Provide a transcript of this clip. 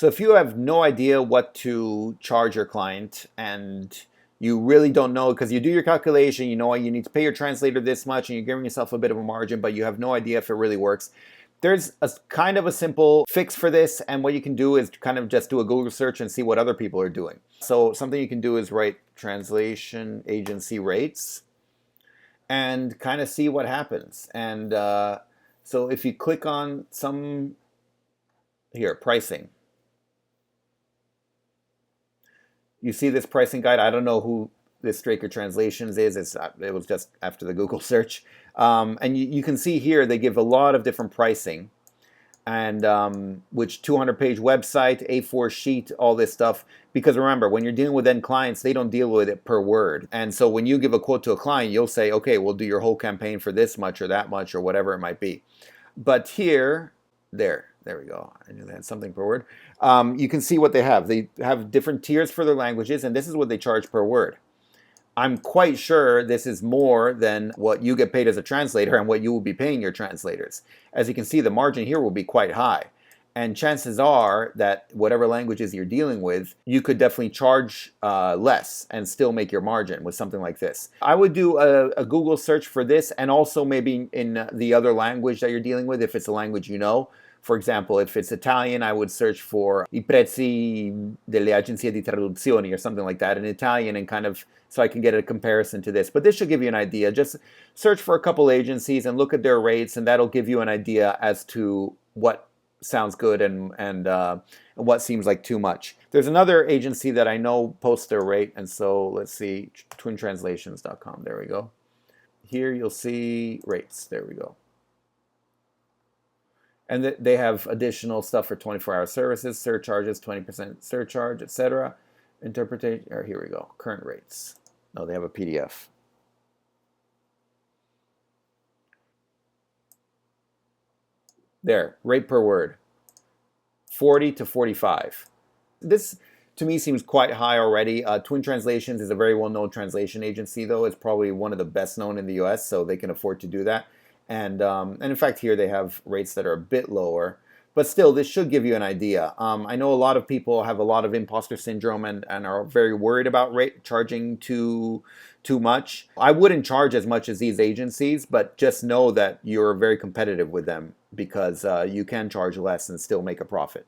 So if you have no idea what to charge your client and you really don't know because you do your calculation, you know you need to pay your translator this much and you're giving yourself a bit of a margin, but you have no idea if it really works. There's a kind of a simple fix for this, and what you can do is kind of just do a Google search and see what other people are doing. So something you can do is write translation agency rates and kind of see what happens. And so if you click on some, here, pricing. You see this pricing guide. I don't know who this Straker Translations is. It was just after the Google search. And you can see here they give a lot of different pricing. And which 200-page website, A4 sheet, all this stuff. Because remember, when you're dealing with end clients, they don't deal with it per word. And so when you give a quote to a client, you'll say, okay, we'll do your whole campaign for this much or that much or whatever it might be. But here, there we go. I knew they had something per word. You can see what they have. They have different tiers for their languages, and this is what they charge per word. I'm quite sure this is more than what you get paid as a translator and what you will be paying your translators. As you can see, the margin here will be quite high. And chances are that whatever languages you're dealing with, you could definitely charge less and still make your margin with something like this. I would do a Google search for this, and also maybe in the other language that you're dealing with, if it's a language you know. For example, if it's Italian, I would search for I prezzi delle agenzie di traduzione or something like that in Italian, and kind of so I can get a comparison to this. But this should give you an idea. Just search for a couple agencies and look at their rates, and that'll give you an idea as to what sounds good and what seems like too much. There's another agency that I know posts their rate, and so let's see, twintranslations.com. There we go. Here you'll see rates. There we go. And they have additional stuff for 24-hour services, surcharges, 20% surcharge, etc. Interpretation, or here we go, current rates. No, they have a PDF. There, rate per word, 40 to 45. This, to me, seems quite high already. Twin Translations is a very well-known translation agency, though. It's probably one of the best known in the US, so they can afford to do that. And in fact, here they have rates that are a bit lower. But still, this should give you an idea. I know a lot of people have a lot of imposter syndrome and are very worried about charging too much. I wouldn't charge as much as these agencies, but just know that you're very competitive with them because you can charge less and still make a profit.